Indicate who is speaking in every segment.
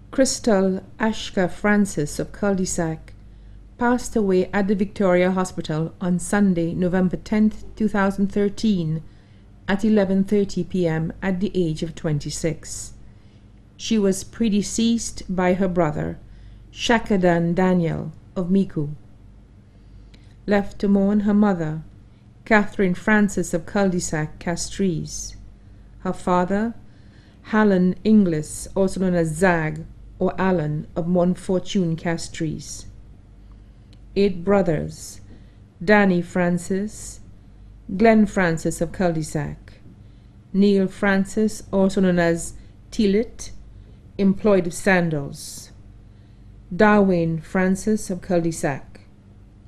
Speaker 1: Crystal Ashka Francis of Cul-de-Sac passed away at the Victoria Hospital on Sunday, November 10, 2013, at 11:30 p.m. at the age of 26. She was predeceased by her brother, Shakadan Daniel of Miku. Left to mourn her mother, Catherine Francis of Cul-de-Sac, Castries. Her father, Alan Inglis, also known as Zag or Alan of Montfortune, Castries. 8 brothers: Danny Francis, Glenn Francis of Cul-de-Sac, Neil Francis, also known as Tilit, employed of Sandals, Darwin Francis of Cul-de-Sac,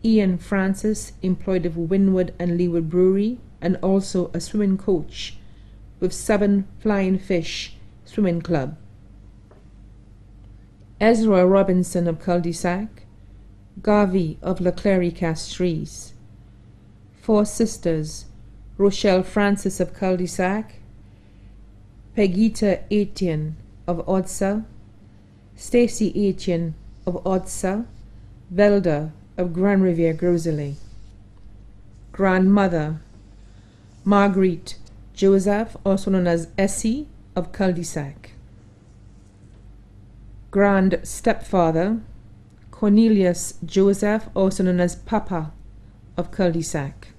Speaker 1: Ian Francis, employed of Winwood and Leeward Brewery, and also a swimming coach with 7 Flying Fish Swimming Club. Ezra Robinson of Cul-de-Sac, Garvey of Leclerc, Castries. 4 sisters: Rochelle Francis of Cul-de-Sac, Pegita Etienne of Odsa, Stacy Etienne of Odsa, Velda of Grand Riviere Groselet. Grandmother: Marguerite Joseph, also known as Essie of Cul-de-Sac. Grand stepfather: Cornelius Joseph, also known as Papa of Cul-de-Sac.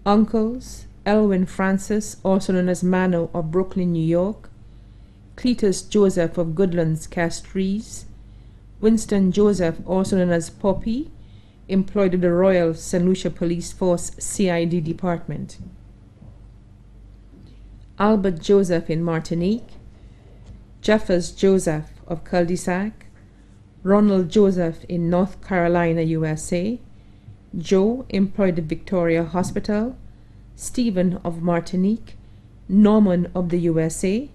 Speaker 1: Uncles: Elwin Francis, also known as Mano of Brooklyn, New York, Cletus Joseph of Goodlands, Castries, Winston Joseph, also known as Poppy, employed in the Royal St. Lucia Police Force CID Department. Albert Joseph in Martinique, Jeffers Joseph of Cul-de-Sac, Ronald Joseph in North Carolina, USA, Joe, employed at Victoria Hospital, Stephen of Martinique, Norman of the USA,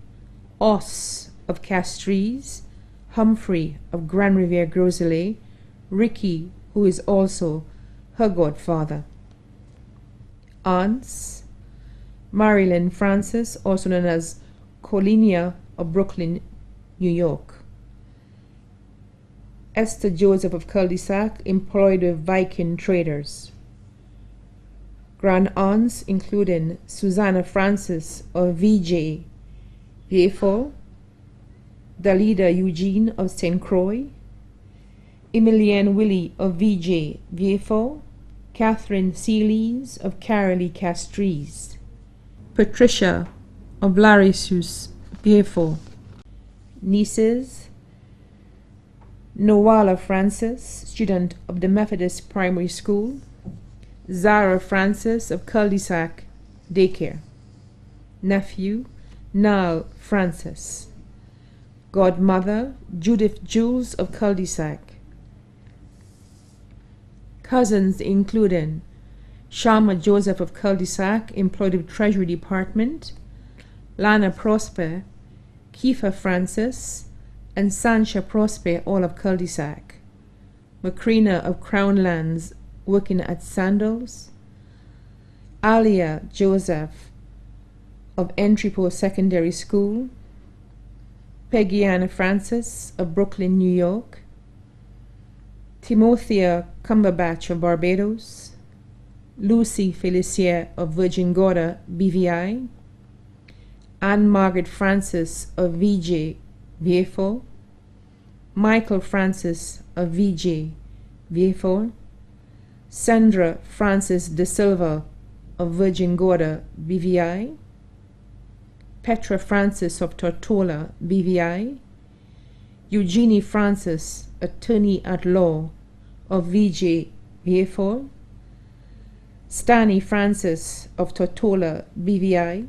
Speaker 1: Os of Castries, Humphrey of Grand Riviere Groselet, Ricky, who is also her godfather. Aunts: Marilyn Francis, also known as Colinia of Brooklyn, New York. Esther Joseph of Cul-de-Sac, employed with Viking Traders. Grand-aunts including Susanna Francis of VJ Vieux, Dalida Eugene of St. Croix, Emilienne Willie of VJ Vieux, Catherine Seelys of Carolee Castries, Patricia of Larissus Vieux. Nieces: Noala Francis, student of the Methodist Primary School, Zara Francis of Cul-de-Sac Daycare. Nephew: Nal Francis. Godmother: Judith Jules of Cul-de-Sac. Cousins including Sharma Joseph of Cul-de-Sac, employed with Treasury Department, Lana Prosper, Kiefer Francis, and Sancha Prosper, all of Cul-de-Sac. Macrina of Crown Lands, working at Sandals. Alia Joseph of Entrepot Secondary School. Peggy Ann Francis of Brooklyn, New York. Timothea Cumberbatch of Barbados. Lucy Felicia of Virgin Gorda, BVI. Anne Margaret Francis of VJ Vieux, Michael Francis of VJ Vieux, Sandra Francis de Silva of Virgin Gorda, BVI. Petra Francis of Tortola, BVI. Eugenie Francis, attorney at law of VJ Vieux. Stanley Francis of Tortola, BVI.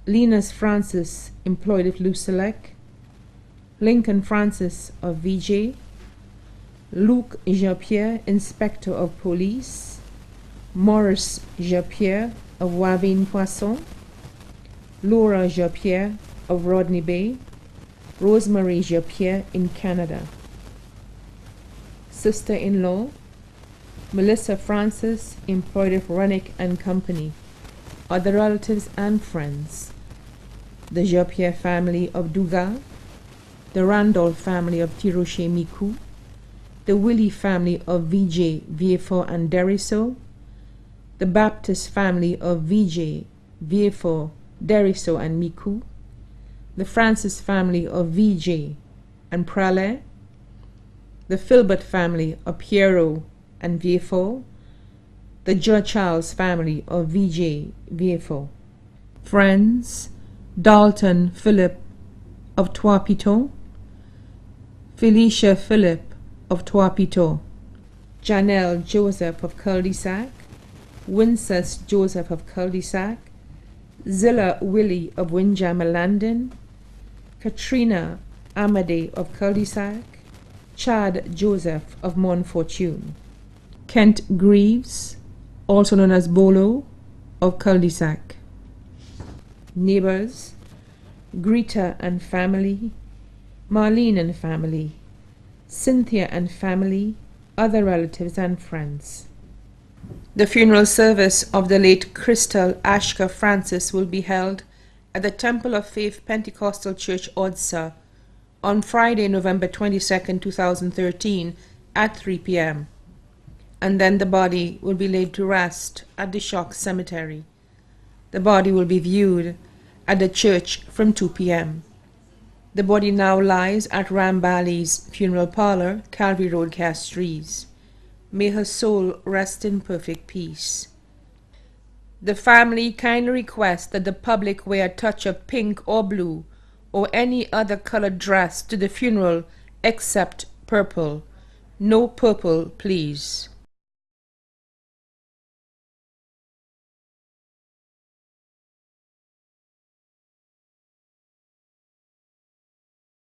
Speaker 1: Linus Francis, employed of Lucelec. Lincoln Francis of VJ. Luc Jean-Pierre, inspector of police. Maurice Jean-Pierre of Wavin Poisson. Laura Jean-Pierre of Rodney Bay. Rosemary Jean-Pierre in Canada. Sister-in-law: Melissa Francis, employed of Rennick and Company. Other relatives and friends: the Jean-Pierre family of Dougal, the Randolph family of Tiroche Micoud, the Willie family of VJ, Viefort and Deriso, the Baptist family of VJ, Viefort, Deriso and Micoud, the Francis family of VJ and Pralet, the Filbert family of Pierrot and Viefort, the Joe Charles family of VJ, Viefort. Friends: Dalton Philip of Trois Pitons, Felicia Philip of Trois Pitons, Janelle Joseph of Cul-de-Sac, Wincest Joseph of Cul-de-Sac, Zilla Willie of Windjammer Landing, Katrina Amadei of Cul-de-Sac, Chad Joseph of Montfortune, Kent Greaves, also known as Bolo, of Cul-de-Sac. Neighbors: Greta and family, Marlene and family, Cynthia and family, other relatives and friends. The funeral service of the late Crystal Ashka Francis will be held at the Temple of Faith Pentecostal Church, Odsa, on Friday, November 22nd, 2013, at 3 p.m. And then the body will be laid to rest at the Shock Cemetery. The body will be viewed at the church from 2 p.m. The body now lies at Rambali's funeral parlor, Calvary Road, Castries. May her soul rest in perfect peace. The family kindly requests that the public wear a touch of pink or blue or any other colored dress to the funeral except purple. No purple, please.